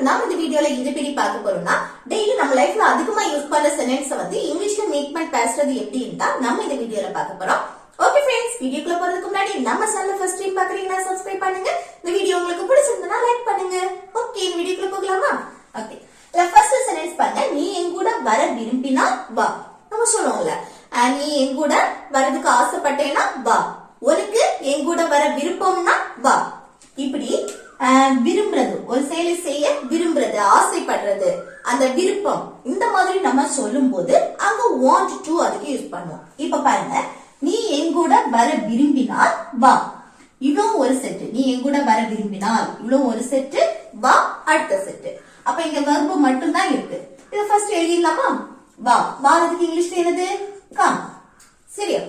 நாம இந்த வீடியோல இது பத்தி பார்க்க போறோம்னா டெய்லி நம்ம லைஃப்ல அதிகமா யூஸ் பண்ற சென்டென்ஸ் வந்து இங்கிலீஷ்ல மேக் பண்ணி பேசுறது எப்படின்னு தான் நம்ம இந்த வீடியோல பார்க்க போறோம். ஓகே फ्रेंड्स, வீடியோக்குள்ள போறதுக்கு முன்னாடி நம்ம சேனலை ஃபர்ஸ்ட் டைம் பார்க்கறீங்கன்னா சப்ஸ்கிரைப் பண்ணுங்க. இந்த வீடியோ உங்களுக்கு பிடிச்சிருந்தா லைக் பண்ணுங்க. ஓகே, வீடியோக்குள்ள போகலாமா? ஓகே, ஃபர்ஸ்ட் சென்டென்ஸ் பாருங்க. நீ என் கூட வர விரும்பினா வா. நம்ம சொல்லுவோம்ல, நீ என் கூட வரதுக்கு ஆசைப்பட்டேனா வா, உனக்கு என் கூட வர விருப்பம்னா வா. இப்படி விரும்புறது, ஒரு செயலை செய்ய விரும்புறது, ஆசைப்படுறது, அந்த விருப்பம், இந்த மாதிரி நம்ம சொல்லும் போது அங்க want to அதுக்கு யூஸ் பண்ணுவோம். இப்ப பாருங்க, நீ என் கூட வர விரும்பினால் வா, இவ்வளவு ஒரு செட்டு. நீ என் கூட வர விரும்பினால் இவ்வளவு ஒரு செட்டு, வா அடுத்த செட்டு. அப்ப இங்க வெர்பு மட்டும் தான் இருக்கு. இத ஃபர்ஸ்ட் எழுதிடலாமா? வா, வாரதுக்கு இங்கிலீஷ்ல என்னது? கம். சரியா?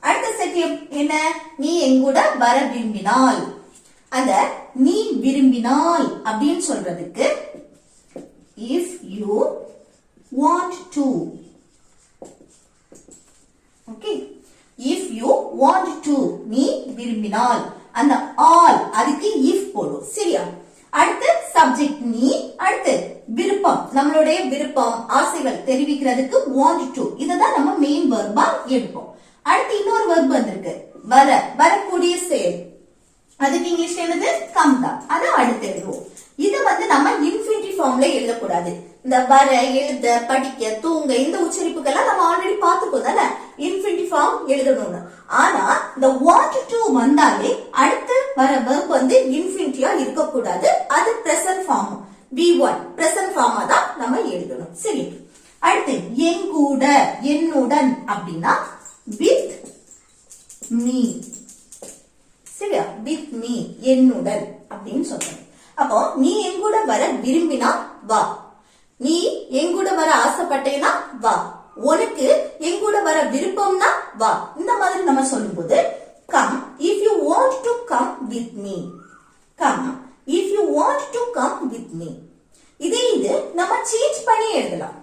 அடுத்த செட் என்ன? நீ என் கூட வர விரும்பினால். அந்த நீ விரும்பினால் அப்படின்னு சொல்றதுக்கு if you want to. Okay, if you want to, நீ விரும்பினால், அந்த all அதுக்கு if போடும். சரியா? அடுத்து சப்ஜெக்ட் நீ, அடுத்து விருப்பம், நம்மளுடைய விருப்பம், ஆசைகள் தெரிவிக்கிறதுக்கு want to. இததான் நம்ம மெயின் வெர்பா எடுப்போம். அடுத்து இன்னொரு வெர்ப் வந்திருக்கு, வர, வரக்கூடிய செயல். அதுக்கு இங்கிலீஷ்ல என்னது? கம் தான். அத அடுத்து எழுதுவோம். இது வந்து நம்ம இன்ஃபினிட்டிவ் ஃபார்ம்ல எழுதக்கூடாது. இந்த வர, எழுத, படிக்க, தூங்க, இந்த உச்சரிப்புக்கெல்லாம் நம்ம ஆல்ரெடி பார்த்துக்கோ தானே இன்ஃபினிட்டிவ் ஃபார்ம் எழுதணும்னு. ஆனா இந்த want to வந்தாலே அடுத்து வர வெர்ப் வந்து இன்ஃபினிட்டிவா இருக்கக்கூடாது. அது present form, V1 present pharma தான் நம்ம எழுதணும். சரி, அடுத்து என் கூட, என்னுடன் அப்படின்னா with me. சரியா? with me, என்னுடன் அப்படின்னு சொல்றேன். அப்போ நீ என் கூட வர விரும்பினா வா, நீ என் கூட வர ஆசைப்பட்டேனா வா, உனக்கு என் கூட வர விருப்பம்னா வா. இந்த மாதிரி நம்ம சொல்லும்போது come if you want to come with me. come if you want to come with me. இது நம்ம சேஞ்ச் பண்ணி எழுதலாம்.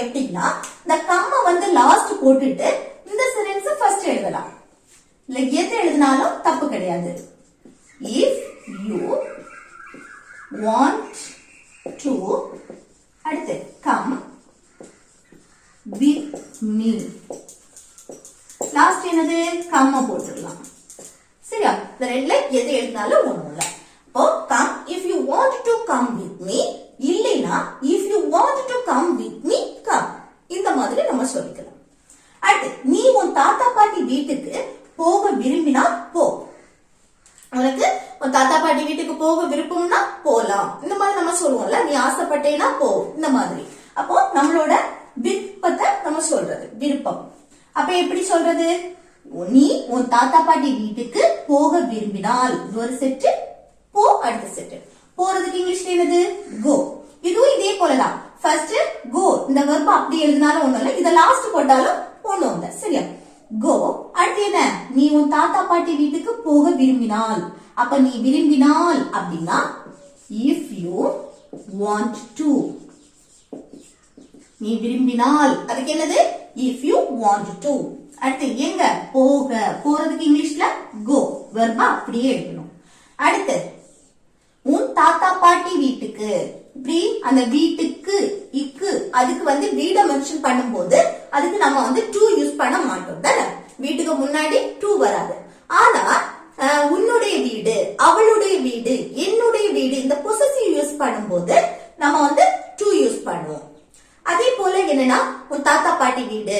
எப்படின்னா, இந்த கம்ம வந்து லாஸ்ட் போட்டுட்டு இந்த சென்டென்ஸ் ஃபர்ஸ்ட் எழுதலாம். இல்ல எது எழுதினாலும் தப்பு கிடையாது. if you want to, அடுத்து come with me. லாஸ்ட் என்னது? கம்ம போட்டுடலாம். சரியா? இந்த ரெண்டுல எது எழுதினாலும் ஒண்ணும் இல்ல. இப்போ come if you want to come with me, இல்லைனா if you want to come with me, come. இந்த மாதிரி நம்ம சொல்லிக்கலாம். அடுத்து நீ உன் தாத்தா பாட்டி வீட்டுக்கு போக விரும்பினா போ, உனக்கு உன் தாத்தா பாட்டி வீட்டுக்கு போக விருப்பம்னா போலாம். இந்த மாதிரி நம்ம சொல்லுவோம்ல, நீ ஆசைப்பட்டேனா போ, இந்த மாதிரி. அப்போ நம்மளோட விருப்பத்தை நம்ம சொல்றது விருப்பம். அப்ப எப்படி சொல்றது? நீ உன் தாத்தா பாட்டி வீட்டுக்கு போக விரும்பினால், ஒரு செட்டு, போ அடுத்த செட்டு. போறதுக்கு இங்கிலீஷ்ல என்னது? கோ. இதுவும் இதே போலதான். ஃபர்ஸ்ட் கோ, இந்த வெர்ப் அப்படி எழுதினாலும் ஒண்ணும் இல்ல, இத லாஸ்ட் போட்டாலும் ஒண்ணும் இல்ல. சரியா? கோ. அடுத்து என்ன? நீ உன் தாத்தா பாட்டி வீட்டுக்கு போக விரும்பினால். அப்ப நீ விரும்பினால் அப்படின்னா if you want to. நீ விரும்பினால் அதுக்கு என்னது? if you want to. அடுத்து எங்க? போக, போறதுக்கு இங்கிலீஷ்ல go, வெர்பா அப்படியே எழுதணும். அடுத்து உன் தாத்தா பாட்டி வீட்டுக்கு, இப்படி அந்த வீட்டுக்கு இக்கு, அதுக்கு வந்து வீட மென்ஷன் பண்ணும்போது அதுக்கு நம்ம வந்து டு யூஸ் பண்ண மாட்டோம் தானே. வீட்டுக்கு முன்னாடி டு வராது. ஆனா உன்னுடைய வீடு, அவளுடைய வீடு, என்னுடைய வீடு, இந்த பொசசிவ் யூஸ் பண்ணும்போது நம்ம வந்து டு யூஸ் பண்ணுவோம். அதே போல என்னன்னா, உன் தாத்தா பாட்டி வீடு,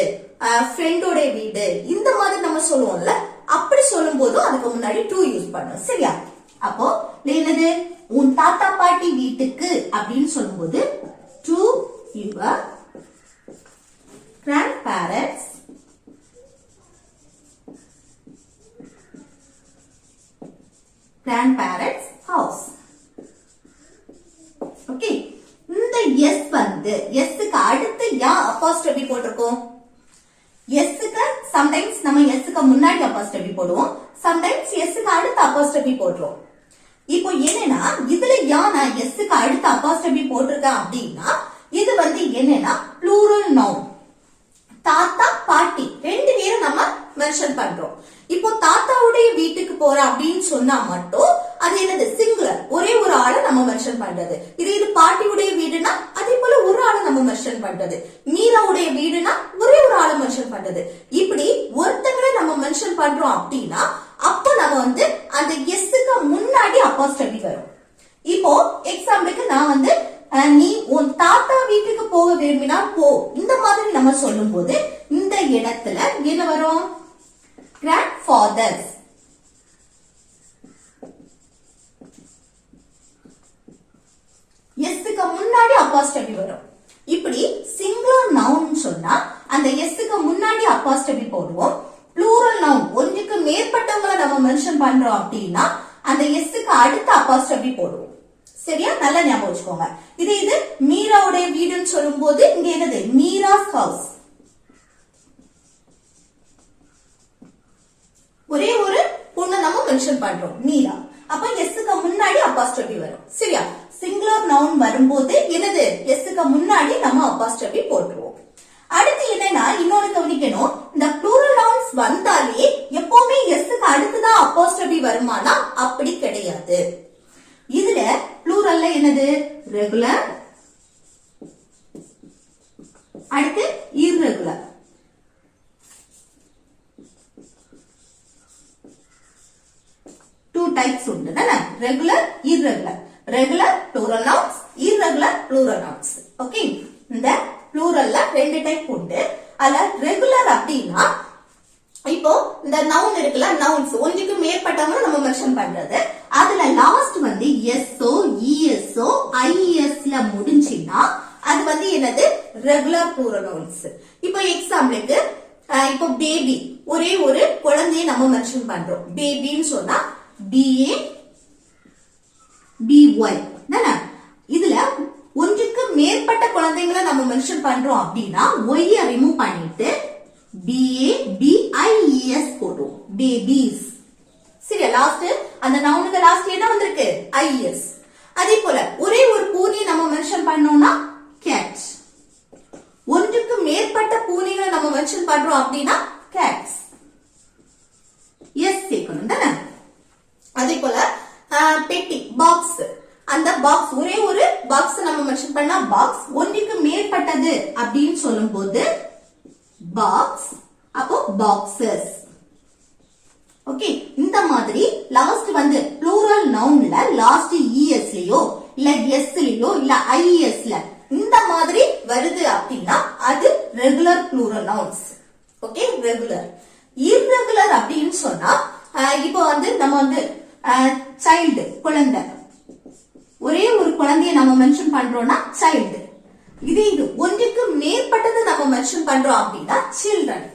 ஃப்ரெண்டோட வீடு, இந்த மாதிரி நம்ம சொல்லுவோம்ல, அப்படி சொல்லும் போதும் அதுக்கு முன்னாடி டு யூஸ் பண்ணுவோம். சரியா? அப்போ என்னது? உன் தாத்தா பாட்டி வீட்டுக்கு அப்படின்னு சொல்லும்போது to your grandparents house. Okay, இந்த எஸ் வந்து எஸ்க்கு அடுத்து யா அப்போஸ்ட்ரோபி போட்டிருக்கோம். எஸ்க்கு சம்டைம்ஸ் நம்ம எஸ்க்கு முன்னாடி அப்போஸ்ட்ரோபி போடுவோம், சம்டைம்ஸ் எஸ்க்கு அடுத்து அப்போஸ்ட்ரோபி போடுறோம். இப்போ என்னன்னா, இதுல யானா எஸ்க்கு அடுத்து அப்போஸ்ட்ரோபி போட்டிருக்கேன் அப்படின்னா இது வந்து என்னன்னா ப்ளூரல் நவுன். தாத்தா பாட்டி ரெண்டு பேரும் நம்ம மென்ஷன் பண்றோம். இப்போ தாத்தாவுடைய வீட்டுக்கு போற அப்படின்னு சொன்னா மட்டும் அது என்னது? சிங்குலர், ஒரே ஒரு ஆளை நம்ம மென்ஷன் பண்றது. இது பாட்டியுடைய வீடுனா அதே போல ஒரு ஆளை நம்ம மென்ஷன் பண்றது. மீராவுடைய வீடுனா ஒரே ஒரு ஆளை மென்ஷன் பண்றது. இப்படி ஒருத்தங்களை நம்ம மென்ஷன் பண்றோம் அப்படின்னா அப்ப நம்ம அந்த எஸ்க்கு முன்னாடி அப்போஸ்ட்ரோபி வரும். இப்போ எக்ஸாம்பிளுக்கு நான் நீ உன் தாத்தா வீட்டுக்கு போக விரும்பினா போ, இந்த மாதிரி நம்ம சொல்லும் போது இந்த இடத்துல என்ன வரும்? கிராண்ட்ஃபாதர்ஸ். எஸ்க்கு முன்னாடி அப்போஸ்ட்ரோபி வரும். இப்படி சிங்குலர் நவுன் சொன்னா அந்த எஸ்க்கு முன்னாடி அப்போஸ்ட்ரோபி போடுவோம். ப்ளூரல் நவுன் ஒன்றுக்கு மேற்பட்டவங்களை நம்ம மென்ஷன் பண்றோம் அப்படின்னா அந்த எஸ்க்கு அடுத்த அப்போஸ்ட்ரோபி போடுவோம். சரியா? நல்லா ஞாபகம் வச்சுக்கோங்க. இது மீராவுடைய வீடுன்னு சொல்லும் போது இங்க என்னது? மீராஸ் ஹவுஸ். ஒரே ஒரு பொண்ணு நம்ம மென்ஷன் பண்றோம், மீரா. அப்ப எஸ்க்கு முன்னாடி அப்போஸ்ட்ரோபி வரும். சரியா? சிங்குலர் நவுன் வரும்போது என்னது? எஸ்க்கு முன்னாடி நம்ம அப்போஸ்ட்ரோபி போட்டுருவோம். அடுத்து என்னன்னா இன்னொன்னு கவனிக்கணும். இந்த ப்ளூரல் நவுன்ஸ் வந்தாலே எப்பவுமே எஸ்க்கு அடுத்துதான் அப்போஸ்ட்ரோபி வருமானா? அப்படி கிடையாது. இதுல ப்ளூரல்ல என்னது? ரெகுலர், அடுத்து இர்ரெகுலர். டூ டைப்ஸ் உண்டு தானே? Regular, irregular. Regular plural nouns, irregular plural nouns. Okay, இந்த ப்ளூரல்ல ரெண்டு டைப் உண்டு. அதுல ரெகுலர் அப்படின்னா இப்போ இந்த நவுன் இருக்குல்ல, நவுன்ஸ் ஒன்றுக்கு மேற்பட்டவங்க நம்ம மென்ஷன் பண்றது. அதுல லாஸ்ட் எஸ்ஓ, இஎஸ்ஓ, ஐஎஸ்ல முடிஞ்சினா அது என்னது? Regular plural nouns. இப்போ எக்ஸாம்பிளுக்கு இப்போ பேபி, ஒரே ஒரு குழந்தையை நம்ம மென்ஷன் பண்றோம். பேபின்னு சொன்னா BA BY தானே? இதுல ஒன்றுக்கு மேற்பட்ட குழந்தைங்களை நம்ம மென்ஷன் பண்றோம் அப்படின்னா ஒய்யை ரிமூவ் பண்ணிட்டு BABIES போடுவோம். பேபிஸ். சரியா? லாஸ்ட் அந்த நவுனுக்கு லாஸ்ட் என்ன வந்திருக்கு? IS. அதே போல ஒரே ஒரு பூனையை நம்ம மென்ஷன் பண்ணோம்னா கேட். ஒன்றுக்கு மேற்பட்ட பூனைகளை நம்ம மென்ஷன் பண்றோம் அப்படின்னா கேட்ஸ். எஸ் சேர்க்கணும் தானே? அதே போல பெட்டி, பாக்ஸ். அந்த பாக்ஸ் ஒரே ஒரு பாக்ஸ் நம்ம மென்ஷன் பண்ணா பாக்ஸ். ஒன்றுக்கு மேற்பட்டது அப்படின்னு சொல்லும் போது பாக்ஸ், அப்போ பாக்ஸஸ். ஓகே, இந்த மாதிரி லாஸ்ட் ப்ளூரல் நவுன்ல லாஸ்ட் இஎஸ்லயோ இல்ல எஸ்லயோ இல்ல ஐஎஸ்ல இந்த மாதிரி வருது அப்படின்னா அது regular plural nouns. Okay, regular. Irregular அப்படின்னு சொன்னா இப்போ நம்ம சைல்டு, குழந்தை. ஒரே ஒரு குழந்தைய நம்ம மென்ஷன் பண்றோம்னா சைல்டு. இது ஒன்றுக்கு மேற்பட்டது நம்ம மென்ஷன் பண்றோம் அப்படின்னா சில்ட்ரன்.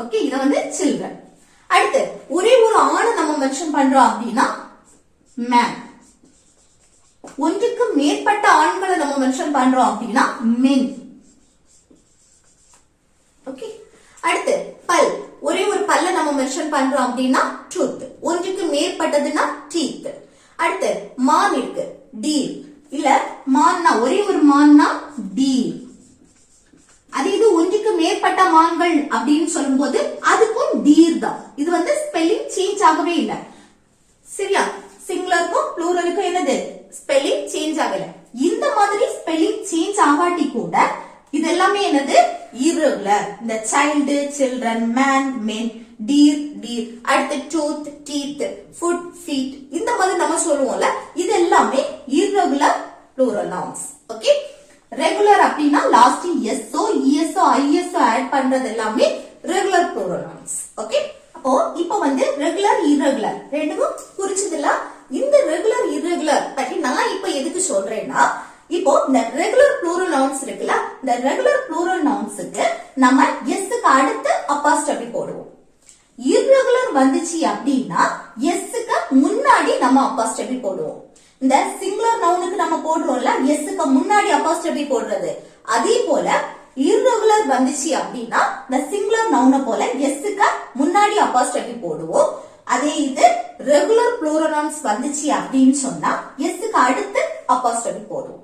ஓகே, இத சில்ட்ரன். அடுத்து ஒரே ஒரு ஆணை நம்ம மென்ஷன் பண்றோம் அப்படின்னா மேன். ஒன்றுக்கு மேற்பட்ட ஆண்களை நம்ம மென்ஷன் பண்றோம் அப்படின்னா மென். ஓகே, அடுத்து பல். ஒரே ஒரு பல்ல நம்ம மென்ஷன் பண்றோம் அப்படின்னா டூத். ஒன்றுக்கு மேற்பட்டதுன்னா டீத். அடுத்து மான் இருக்கு, டீர். இல்ல மான்னா ஒரே ஒரு மான்னா டீர். அது ஒன்றுக்கு மேற்பட்ட மான்கள் அப்படின்னு சொல்லும் போது அதுக்கும் டீர் தான். இது ஸ்பெல்லிங் சேஞ்ச் ஆகவே இல்லை. சரியா? சிங்குலருக்கும் ப்ளூரலுக்கும் என்னது? ஸ்பெல்லிங் சேஞ்ச் ஆகல. இந்த மாதிரி ஸ்பெல்லிங் சேஞ்ச் ஆகாட்டி கூட இது எல்லாமே என்னது? இர்ரெகுலர். இந்த child, children, man, men, deer, deer. அடுத்து டூத், டீத், ஃபுட், ஃபீட். இந்த மாதிரி நம்ம சொல்லுவோம்ல, இது எல்லாமே irregular plural nouns. Okay, regular அப்படின்னா லாஸ்ட் எஸ்ஓ, இஎஸ்ஓ, ஐஎஸ்ஓ ஆட் பண்றது எல்லாமே ரெகுலர் ப்ளூரல் நவுன்ஸ். ஓகே, அப்போ இப்போ ரெகுலர், இர்ரெகுலர் ரெண்டுக்கும் புரிஞ்சதுல. இந்த ரெகுலர், இர்ரெகுலர் பத்தி நான் இப்ப எதுக்கு சொல்றேன்னா, இப்போ இந்த ரெகுலர் ப்ளூரல் நவுன்ஸ் இருக்குல்ல, இந்த ரெகுலர் ப்ளூரல் நவுன்ஸ்க்கு நம்ம எஸ்க்கு அடுத்து அப்போஸ்ட்ரோபி போடுவோம். இர்ரெகுலர் வந்துச்சு அப்படின்னா எஸ்க்கு முன்னாடி நம்ம அப்போஸ்ட்ரோபி போடுவோம். இந்த சிங்குலர் நவுனுக்கு நம்ம போடுறோம்ல, எஸ்க்கு முன்னாடி அப்போஸ்ட்ரோபி போடுறது. அதே போல இர்ரெகுலர் வந்துச்சு அப்படின்னா இந்த சிங்குலர் நவுனை போல எஸ்க்கு முன்னாடி அப்போஸ்ட்ரோபி போடுவோம். அதே இது ரெகுலர் ப்ளூரல் நவுன்ஸ் வந்துச்சு அப்படின்னு சொன்னா எஸ்க்கு அடுத்து அப்போஸ்ட்ரோபி போடுவோம்.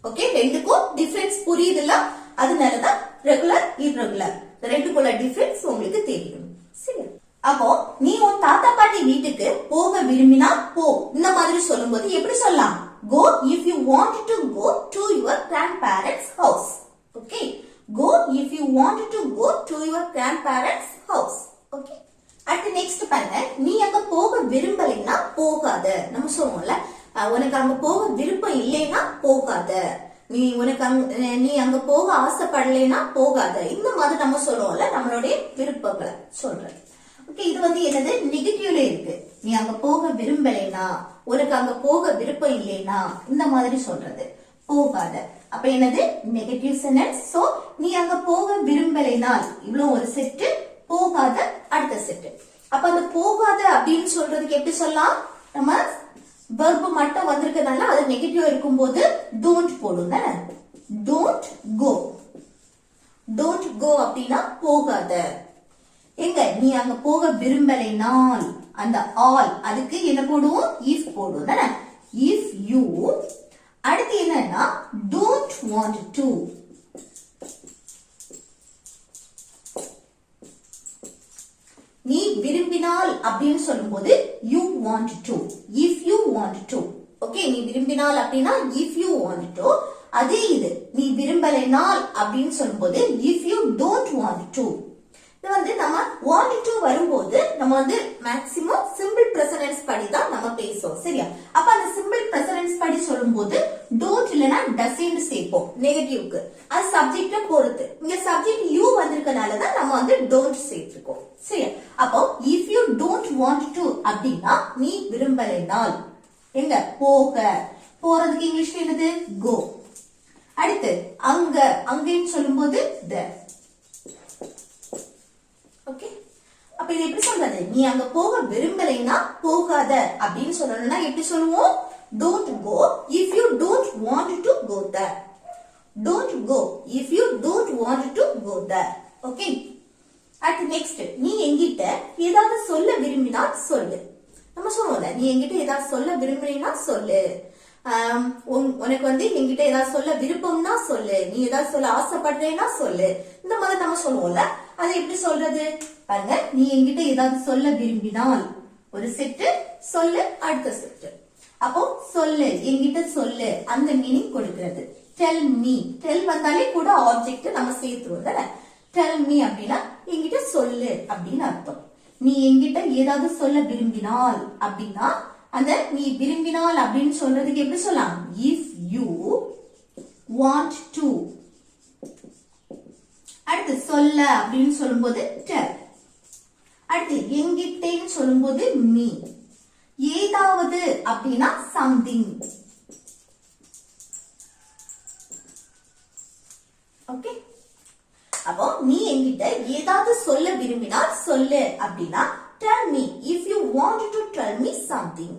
ஓகே, ரெண்டுக்கும் டிஃபரன்ஸ் புரியுதுல்ல? அதனாலதான் ரெகுலர், இர்ரெகுலர் ரெண்டுக்குள்ள டிஃபரன்ஸ் உங்களுக்கு தெரியும். சரி, அப்போ நீ உன் தாத்தா பாட்டி வீட்டுக்கு போக விரும்பினா போ. இந்த மாதிரி சொல்லும்போது எப்படி சொல்லலாம்? Go if you want to go to your grandparents' house. Okay. Go if you want to go to your grandparents' house. Okay. அடுத்து நெக்ஸ்ட் பாருங்க, நீ அங்க போக விரும்பலைன்னா போகாத. நம்ம சொல்லுவோம்ல, உனக்கு அங்க போக விருப்பம் இல்லைன்னா போகாத, நீ அங்க போக ஆசைப்படலைன்னா போகாத. இந்த மாதிரி நம்ம சொல்லுவோம்ல, நம்மளுடைய விருப்பங்களை சொல்றது. ஓகே, இது என்னது? நெகட்டிவ்ல இருக்கு. நீ அங்க போக விரும்பலைனா, உனக்கு அங்க போக விருப்பம் இல்லைனா, இந்த மாதிரி சொல்றது போகாத. அப்ப என்னது? Negative sentence. சோ நீ அங்க போக விரும்பலைனால் இவ்வளவு ஒரு செட், போகாத அடுத்த செட். அப்ப அந்த போகாத அப்படின்னு சொல்றதுக்கு எப்படி சொல்லலாம்? நம்ம வெர்ப் மட்டும் வந்திருக்கனால அது நெகட்டிவ் இருக்கும்போது டோன்ட் போடும் தானே. Don't go. டோன்ட் கோ அப்படின்னா போகாத. எங்க நீ அங்க போக விரும்பலைனால் அந்த ஆல் அதுக்கு என்ன போடுவோம்? if போடுவோம் தானே. if you. அடுத்து என்னன்னா don't want to. நீ விரும்பினால் அப்படின்னு சொல்லும்போது you want to. if you want to. Okay, நீ விரும்பினால் அப்படின்னா if you want to. அதே இது நீ விரும்பலைனால் அப்படின்னு சொல்லும்போது if you don't want to. இது நம்ம want to வரும்போது நம்ம மேக்ஸிமம் சிம்பிள் பிரசன்ஸ் படி தான் நம்ம பேசுவோம். சரியா? அப்ப அந்த சிம்பிள் பிரசன்ஸ் படி சொல்லும்போது don't இல்லனா doesn't சேர்ப்போம் நெகட்டிவ்க்கு. அது சப்ஜெக்ட்ட பொறுத்து. இங்க சப்ஜெக்ட் you வந்திருக்கனால தான் நம்ம don't சேர்த்துக்கோம். சரியா? அப்போ if you don't want to அப்படினா நீ விரும்பலைனால் எங்க போக. போறதுக்கு இங்கிலீஷ்ல என்னது? go. அடுத்து அங்க, அங்கன்னு சொல்லும்போது there. ஓகே, அப்ப இது எப்படி சொல்றது? நீ அங்க போக விரும்பலைனா போகாத அப்படின்னு சொல்லணும்னா எப்படி சொல்லுவோம்? don't go if you don't want to go there. don't go if you don't want to go there. Okay, அடுத்து நெக்ஸ்ட், நீ என்கிட்ட ஏதாவது சொல்ல விரும்பினா சொல்லு. நம்ம சொல்லுவோம்ல, நீ என்கிட்ட ஏதாவது சொல்ல விரும்புறீனா சொல்லு. உனக்கு என்கிட்ட ஏதாவது சொல்ல விருப்பம்னா சொல்லு. நீ ஏதாவது சொல்ல ஆசைப்படுறேன்னா சொல்லு. இந்த மாதிரி நம்ம சொல்லுவோம்ல, அது எப்படி சொல்றது பாருங்க. நீ என்கிட்ட ஏதாவது சொல்ல விரும்பினால் ஒரு செட்டு, சொல்லு அடுத்த செட்டு. அப்போ சொல்லு, என்கிட்ட சொல்லு, அந்த மீனிங் கொடுக்கிறது. tell me. tell வந்தாலே கூட ஆப்ஜெக்ட் நம்ம சேர்த்துருவோம் தானே. tell me அப்படின்னா என்கிட்ட சொல்லு அப்படின்னு அர்த்தம். நீ என்கிட்ட ஏதாவது சொல்ல விரும்பினால் அப்படின்னா அந்த நீ விரும்பினால் அப்படின்னு சொல்றதுக்கு எப்படி சொல்லலாம்? if you want to. அடுத்து சொல்ல அப்படின்னு சொல்லும்போது tell. அடுத்து என்கிட்டன்னு சொல்லும்போது me. ஏதாவது அப்படின்னா something. ஓகே, அப்போ நீ என்கிட்ட ஏதாவது சொல்ல விரும்பினால் சொல்லு அப்படின்னா tell me if you want to tell me something.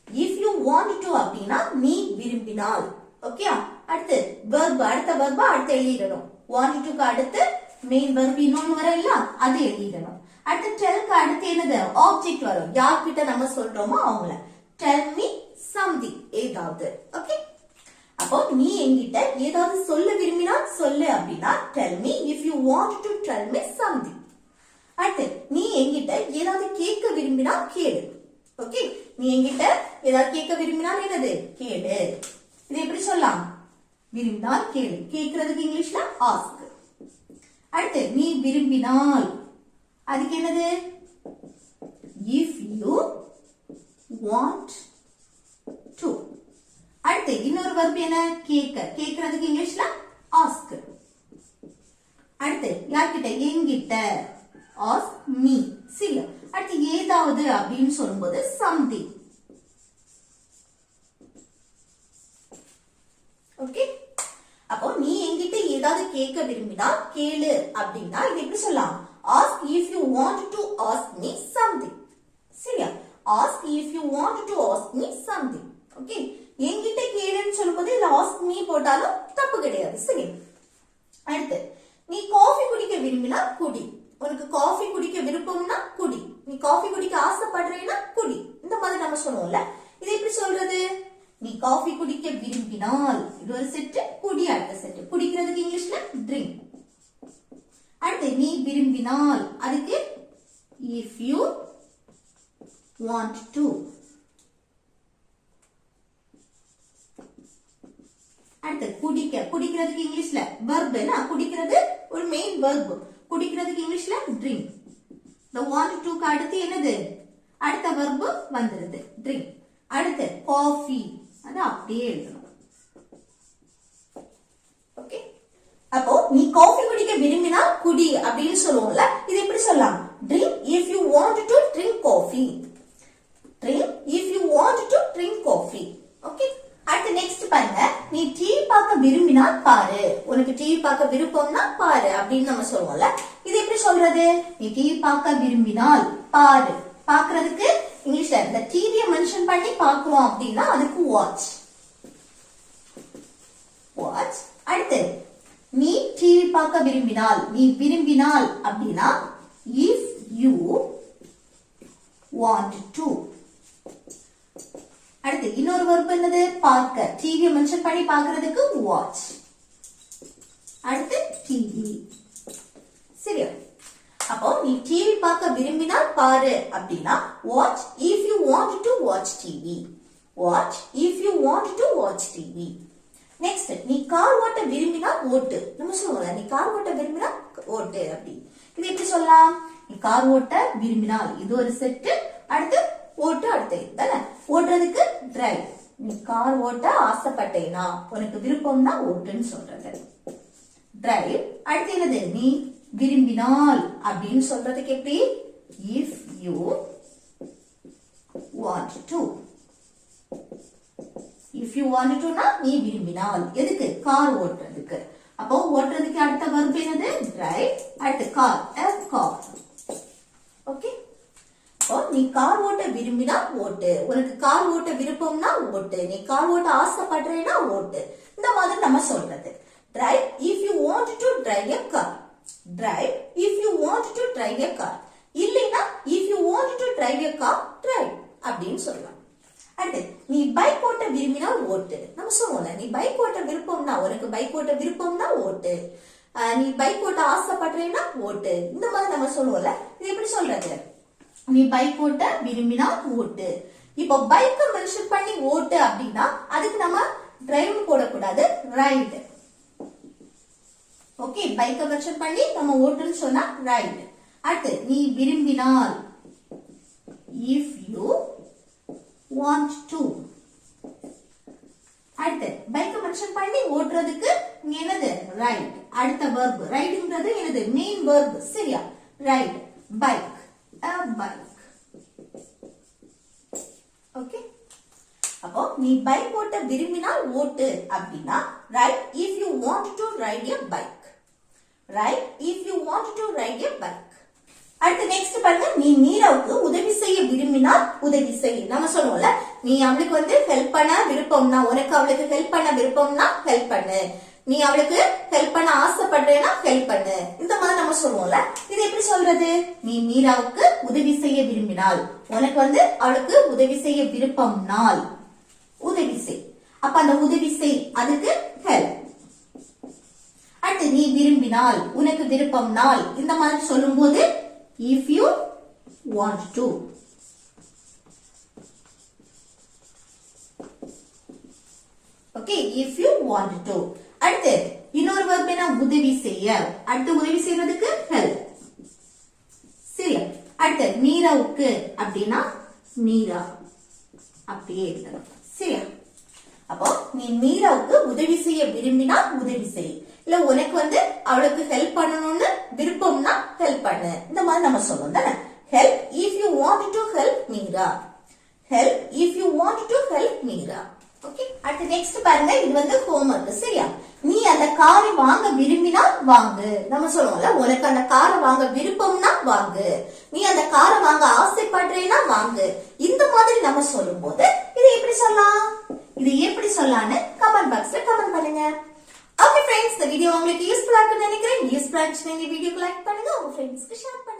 if you want to அப்படின்னா நீ விரும்பினால். ஓகே, அடுத்து verb, அடுத்த verb அடுத்து எழுதிடணும். want to க்கு அடுத்து மெயின் verb இன்னொன்னு வரல, அது எழுதிடணும். அடுத்து tell க்கு அடுத்து என்னது? ஆப்ஜெக்ட் வரும். யார்கிட்ட நம்ம சொல்றோமோ அவங்கள. tell me something, ஏதாவது. ஓகே, அப்போ நீ என்கிட்ட ஏதாவது சொல்ல விரும்பினா சொல்லு அப்படின்னா tell me if you want to tell me something. அடுத்து நீ என்கிட்ட ஏதாவது கேட்க விரும்பினா கேளு. ஓகே, நீ என்கிட்ட ஏதாவது கேட்க விரும்பினால் என்னது? கேளு. இது எப்படி சொல்லலாம்? விரும்பினால் கேளு. கேட்கறதுக்கு இங்கிலீஷ்ல ask. அடுத்து நீ விரும்பினால் அதுக்கு என்னது? if you want to. அடுத்து இன்னொரு verb என்ன? கேட்க. கேட்கறதுக்கு இங்கிலீஷ்ல ask. அடுத்து யார்கிட்ட? என்கிட்ட ask me. சரியா? அடுத்து ஏதாவது அப்படின்னு சொல்லும்போது something. ஓகே, அப்போ நீ என்கிட்ட ஏதாவது கேட்க விரும்பினா கேளு அப்படின்னா இது எப்படி சொல்லலாம்? ask if you want to ask me something. சரியா? ask if you want to ask me something. Okay, என்கிட்ட கேளுன்னு சொல்லும்போது இல்ல ask me போட்டாலும் தப்பு கிடையாது. சரி, அடுத்து நீ காஃபி குடிக்க விரும்பினா குடி. உனக்கு காஃபி குடிக்க விருப்பம்னா குடி. நீ காஃபி குடிக்க ஆசைப்படுறேன்னா குடி. இந்த மாதிரி நம்ம சொல்லுவோம்ல, இது எப்படி சொல்றது? நீ காஃபி குடிக்க விரும்பினால் இது ஒரு செட்டு, குடி அடுத்த செட்டு. குடிக்கிறதுக்கு இங்கிலீஷ்ல drink. அடுத்து நீ விரும்பினால் அதுக்கு if you want to. அடுத்து குடிக்க, குடிக்கிறதுக்கு இங்கிலீஷ்ல verb என்ன? குடிக்கிறது ஒரு மெயின் verb. குடிக்கிறதுக்கு இங்கிலீஷ்ல drink. the want to க்கு அடுத்து என்னது? அடுத்த verb வந்துருது drink. அடுத்து coffee, அது அப்படியே எழுதணும். ஓகே, அப்போ நீ காஃபி குடிக்க விரும்பினா குடி அப்படின்னு சொல்லுவோம்ல, இது எப்படி சொல்லலாம்? drink if you want to drink coffee. drink if you want to drink coffee. Okay, அடுத்து நெக்ஸ்ட் பாருங்க. நீ டிவி பார்க்க விரும்பினா பாரு. உனக்கு டிவி பார்க்க விருப்பம்னா பாரு அப்படின்னு நம்ம சொல்லுவோம்ல, இது எப்படி சொல்றது? நீ டிவி பார்க்க விரும்பினால் பாரு. பார்க்கிறதுக்கு இங்கிலீஷ்ல இந்த டிவியை மென்ஷன் பண்ணி பார்க்கிறோம் அப்படின்னா அதுக்கு வாட்ச். வாட்ச். அடுத்து நீ டிவி பார்க்க விரும்பினால், நீ விரும்பினால் அப்படின்னா if you want to. அடுத்து இன்னொரு verb என்னது? பார்க்க. டிவியை மென்ஷன் பண்ணி பார்க்கிறதுக்கு வாட்ச். அடுத்து டிவி. சரியா? அப்போ நீ டிவி பார்க்க விரும்பினால் பாரு அப்படின்னா watch if you want to watch TV. watch if you want to watch TV. Next, நீ கார் ஓட்ட விரும்பினா ஓட்டு. நம்ம சொல்லுவோம்ல, நீ கார் ஓட்ட விரும்பினா ஓட்டு அப்படி. இது எப்படி சொல்லலாம்? நீ கார் ஓட்ட விரும்பினால், இது ஒரு செட்டு. அடுத்து ஓட்டு, அடுத்து தானே ஓட்டுறதுக்கு டிரைவ். நீ கார் ஓட்ட ஆசைப்பட்டேனா, உனக்கு விருப்பம்னா ஓட்டுன்னு சொல்றது டிரைவ். அடுத்து என்னது? நீ விரும்பினால் அப்படின்னு சொல்றதுக்கு எப்படி? if you want to. if you want to னா நீ விரும்பினால். எதுக்கு? கார் ஓட்டுறதுக்கு. அப்போ ஓட்டுறதுக்கு அடுத்த verb என்னது? drive. அடுத்து கார், a car. ஓகே, அப்போ நீ கார் ஓட்ட விரும்பினா ஓட்டு, உனக்கு கார் ஓட்ட விருப்பம்னா ஓட்டு, நீ கார் ஓட்ட ஆசைப்படுறேன்னா ஓட்டு. இந்த மாதிரி நம்ம சொல்றது drive if you want to drive a car. drive if you want to drive a car. இல்லைன்னா if you want to drive a car, drive அப்படின்னு சொல்லலாம். அடுத்து நீ பைக் ஓட்ட விரும்பினா ஓட்டு. நம்ம சொல்லுவோம்ல, நீ பைக் ஓட்ட விருப்பம்னா, உனக்கு பைக் ஓட்ட விருப்பம்னா ஓட்டு, நீ பைக் ஓட்ட ஆசைப்படுறேன்னா ஓட்டு. இந்த மாதிரி நம்ம சொல்லுவோம்ல, இது எப்படி சொல்றது? நீ பைக் ஓட்ட விரும்பினா ஓட்டு. இப்போ பைக்கை மென்ஷன் பண்ணி ஓட்டு அப்படின்னா அதுக்கு நம்ம டிரைவ் போடக்கூடாது, ரைட். ஓகே, பைக்கை மென்ஷன் பண்ணி நம்ம ஓட்டுன்னு சொன்னா ரைட். அடுத்து நீ விரும்பினால் if you want to. அடுத்து பைக்கை மென்ஷன் பண்ணி ஓட்டுறதுக்கு என்னது? ரைட். அடுத்த verb ரைட்ங்கிறது என்னது? Main verb. சரியா? Right. Bike, a bike. Okay, அப்போ நீ பைக் ஓட்ட விரும்பினால் ஓட்டு அப்படின்னா right if you want to ride a bike. Right if you want to ride a bike. அடுத்து நெக்ஸ்ட் பாருங்க. நீ மீராவுக்கு உதவி செய்ய விரும்பினால் உதவி செய். நம்ம சொல்லுவோம்ல, நீ அவளுக்கு ஹெல்ப் பண்ண விருப்பம்னா, உனக்கு அவளுக்கு ஹெல்ப் பண்ண விருப்பம்னா ஹெல்ப் பண்ணு, நீ அவளுக்கு ஹெல்ப் பண்ண ஆசைப்படுறேன்னா ஹெல்ப் பண்ணு. இந்த மாதிரி நம்ம சொல்லுவோம்ல, இது எப்படி சொல்றது? நீ மீராவுக்கு உதவி செய்ய விரும்பினால், உனக்கு அவளுக்கு உதவி செய்ய விருப்பம்னால் உதவி செய். அப்ப அந்த உதவி செய் அதுக்கு ஹெல்ப். அடுத்து நீ விரும்பினால், உனக்கு விருப்பம்னால், இந்த மாதிரி சொல்லும் போது if you want to. okay, if you want to. அடுத்து இன்னொரு verb என்ன? உதவி செய்ய. அடுத்து உதவி செய்யறதுக்கு ஹெல்ப். சரியா? அடுத்து மீராவுக்கு அப்படின்னா மீரா அப்படியே எழுதணும். சரியா? அப்போ நீ மீராவுக்கு உதவி செய்ய விரும்பினா உதவி செய். இல்ல உனக்கு அவளுக்கு ஹெல்ப் பண்ணணும்னு விருப்பம்னா ஹெல்ப் பண்ணு. இந்த மாதிரி நம்ம சொல்லுவோம் தானே? Help if you want to help Meera. Help if you want to help Meera. Okay, அடுத்து நெக்ஸ்ட் பாருங்க. இது ஹோம்வொர்க். சரியா? நீ அந்த காரை வாங்க விரும்பினா வாங்கு. நம்ம சொல்லுவோம்ல, உனக்கு அந்த காரை வாங்க விருப்பம்னா வாங்கு, நீ அந்த காரை வாங்க ஆசைப்படுறேன்னா வாங்கு. இந்த மாதிரி நம்ம சொல்லும் போது இது எப்படி சொல்லலாம்? இது எப்படி சொல்லலாம்னு கமெண்ட் பாக்ஸ்ல கமெண்ட் பண்ணுங்க. ஓகே ஃப்ரெண்ட்ஸ், இந்த வீடியோ உங்களுக்கு யூஸ்ஃபுல்லா இருக்குன்னு நினைக்கிறேன். யூஸ்ஃபுல்லா இருந்துச்சுன்னா இந்த வீடியோக்கு லைக் பண்ணுங்க, உங்க ஃப்ரெண்ட்ஸ்க்கு ஷேர் பண்ணுங்க.